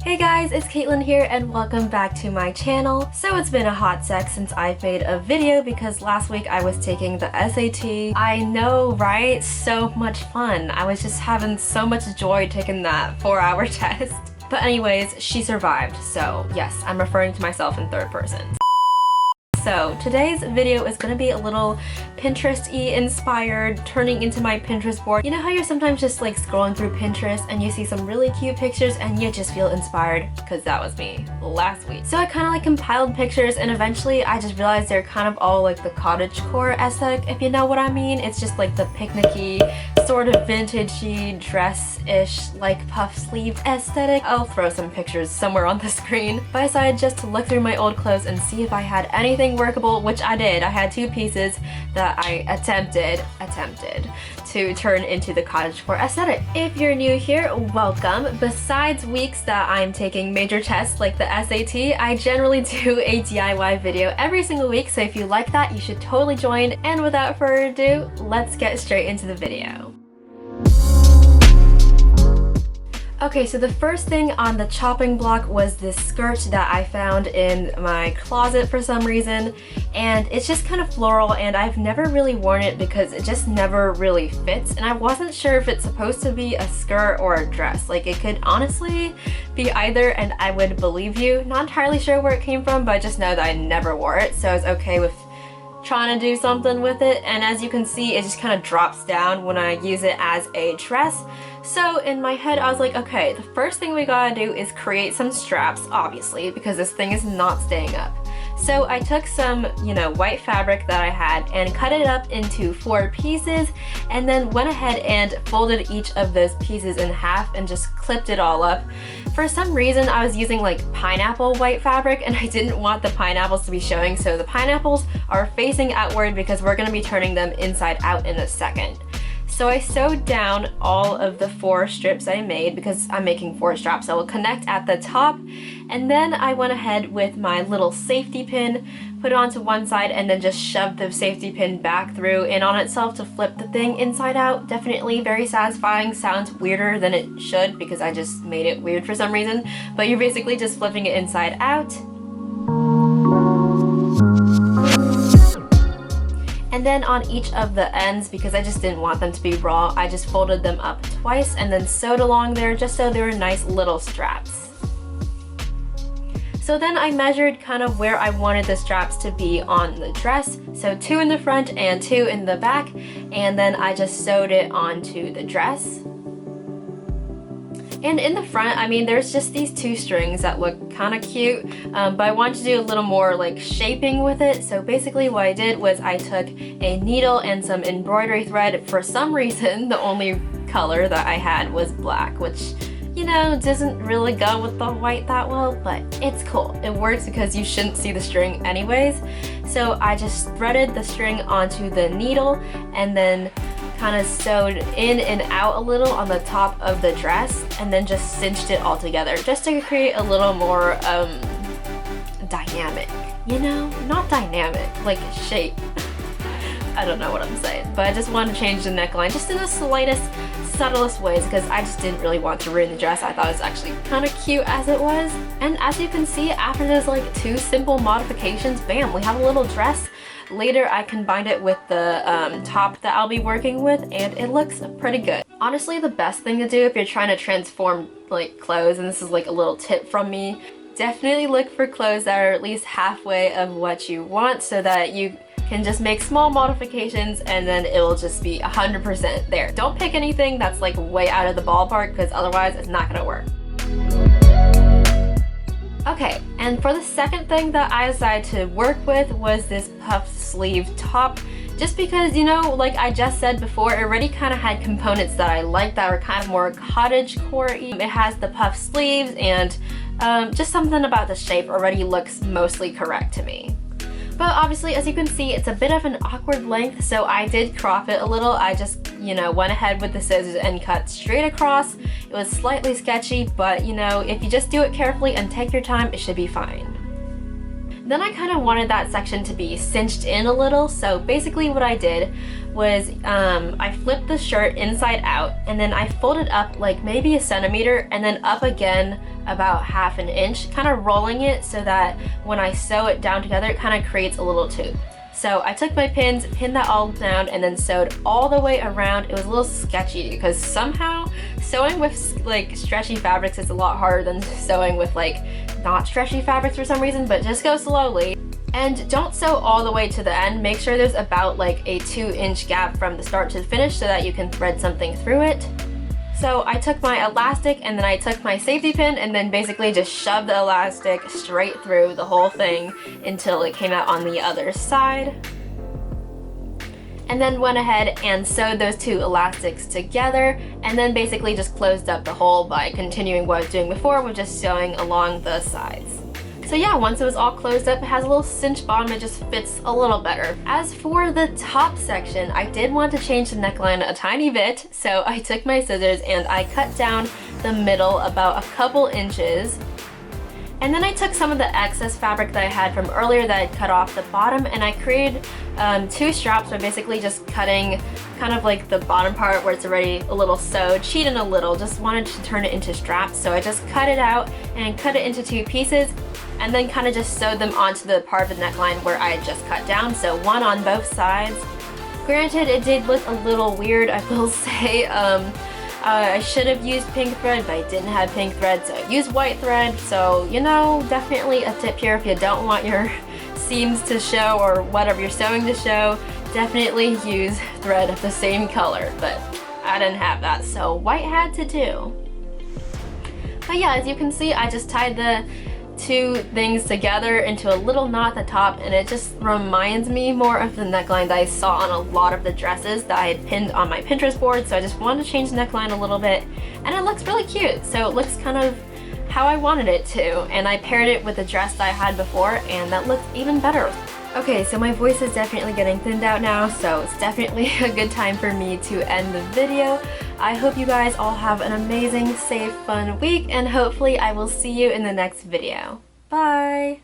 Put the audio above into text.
Hey guys, it's Caitlin here and welcome back to my channel. So it's been a hot sec since I've made a video because last week I was taking the SAT. I know, right? So much fun. I was just having so much joy taking that 4-hour test. But anyways, she survived. So yes, I'm referring to myself in third person. So today's video is going to be a little Pinterest-y inspired, turning into my Pinterest board. You know how you're sometimes just like scrolling through Pinterest and you see some really cute pictures and you just feel inspired? Because that was me last week. So I kind of like compiled pictures and eventually I just realized they're kind of all like the cottagecore aesthetic, if you know what I mean. It's just like the picnicky, sort of vintagey, dress-ish, like puff-sleeved aesthetic. I'll throw some pictures somewhere on the screen. But I decided just to look through my old clothes and see if I had anything workable, which I did. I had 2 pieces that I attempted to turn into the cottagecore aesthetic. If you're new here, welcome. Besides weeks that I'm taking major tests like the SAT, I generally do a DIY video every single week, so if you like that, you should totally join. And without further ado, let's get straight into the video. Okay, so the first thing on the chopping block was this skirt that I found in my closet for some reason, and it's just kind of floral and I've never really worn it because it just never really fits, and I wasn't sure if it's supposed to be a skirt or a dress. Like, it could honestly be either and I would believe you. Not entirely sure where it came from, but I just know that I never wore it, so I was okay with trying to do something with it. And as you can see, it just kind of drops down when I use it as a dress. So in my head I was like, okay, the first thing we gotta do is create some straps, obviously, because this thing is not staying up. So I took some, white fabric that I had and cut it up into 4 pieces, and then went ahead and folded each of those pieces in half and just clipped it all up. For some reason I was using like pineapple white fabric and I didn't want the pineapples to be showing, so the pineapples are facing outward because we're going to be turning them inside out in a second. So I sewed down all of the 4 strips I made because I'm making 4 straps that will connect at the top, and then I went ahead with my little safety pin, put it onto one side, and then just shoved the safety pin back through and on itself to flip the thing inside out. Definitely very satisfying. Sounds weirder than it should because I just made it weird for some reason, but you're basically just flipping it inside out. And then on each of the ends, because I just didn't want them to be raw, I just folded them up twice and then sewed along there just so they were nice little straps. So then I measured kind of where I wanted the straps to be on the dress. So 2 in the front and 2 in the back, and then I just sewed it onto the dress. And in the front, I mean, there's just these 2 strings that look kind of cute, but I wanted to do a little more like shaping with it. So basically what I did was I took a needle and some embroidery thread. For some reason, the only color that I had was black, which, doesn't really go with the white that well, but it's cool. It works because you shouldn't see the string anyways. So I just threaded the string onto the needle and then kind of sewed in and out a little on the top of the dress, and then just cinched it all together just to create a little more dynamic, not dynamic, like shape. I don't know what I'm saying, but I just wanted to change the neckline just in the slightest, subtlest ways because I just didn't really want to ruin the dress. I thought it was actually kind of cute as it was. And as you can see, after those like 2 simple modifications, bam, we have a little dress. Later I combined it with the top that I'll be working with, and it looks pretty good. Honestly, the best thing to do if you're trying to transform like clothes, and this is like a little tip from me, definitely look for clothes that are at least halfway of what you want so that you can just make small modifications and then it will just be 100% there. Don't pick anything that's like way out of the ballpark because otherwise it's not gonna work. Okay, and for the second thing that I decided to work with was this puff sleeve top. Just because, like I just said before, it already kind of had components that I liked that were kind of more cottagecore-y. It has the puff sleeves and just something about the shape already looks mostly correct to me. But obviously, as you can see, it's a bit of an awkward length, so I did crop it a little. I just, went ahead with the scissors and cut straight across. It was slightly sketchy, but if you just do it carefully and take your time, it should be fine. Then I kind of wanted that section to be cinched in a little, so basically what I did was I flipped the shirt inside out, and then I folded up like maybe a centimeter, and then up again about half an inch, kind of rolling it so that when I sew it down together, it kind of creates a little tube. So I took my pins, pinned that all down, and then sewed all the way around. It was a little sketchy because somehow sewing with like stretchy fabrics is a lot harder than sewing with like not stretchy fabrics for some reason, but just go slowly. And don't sew all the way to the end. Make sure there's about like a 2-inch gap from the start to the finish so that you can thread something through it. So I took my elastic and then I took my safety pin and then basically just shoved the elastic straight through the whole thing until it came out on the other side. And then went ahead and sewed those 2 elastics together, and then basically just closed up the hole by continuing what I was doing before with just sewing along the sides. So yeah, once it was all closed up, it has a little cinched bottom, it just fits a little better. As for the top section, I did want to change the neckline a tiny bit, so I took my scissors and I cut down the middle about a couple inches. And then I took some of the excess fabric that I had from earlier that I'd cut off the bottom, and I created 2 straps by basically just cutting kind of like the bottom part where it's already a little sewed, cheating a little, just wanted to turn it into straps. So I just cut it out and cut it into 2 pieces, and then kind of just sewed them onto the part of the neckline where I had just cut down, so one on both sides. Granted, it did look a little weird, I will say. I should have used pink thread, but I didn't have pink thread, so I used white thread. So, you know, definitely a tip here if you don't want your seams to show or whatever you're sewing to show, definitely use thread of the same color, but I didn't have that, so white had to do. But yeah, as you can see, I just tied the 2 things together into a little knot at the top, and it just reminds me more of the neckline that I saw on a lot of the dresses that I had pinned on my Pinterest board. So I just wanted to change the neckline a little bit, and it looks really cute. So it looks kind of how I wanted it to, and I paired it with the dress that I had before, and that looks even better. Okay, so my voice is definitely getting thinned out now, so it's definitely a good time for me to end the video. I hope you guys all have an amazing, safe, fun week, and hopefully I will see you in the next video. Bye!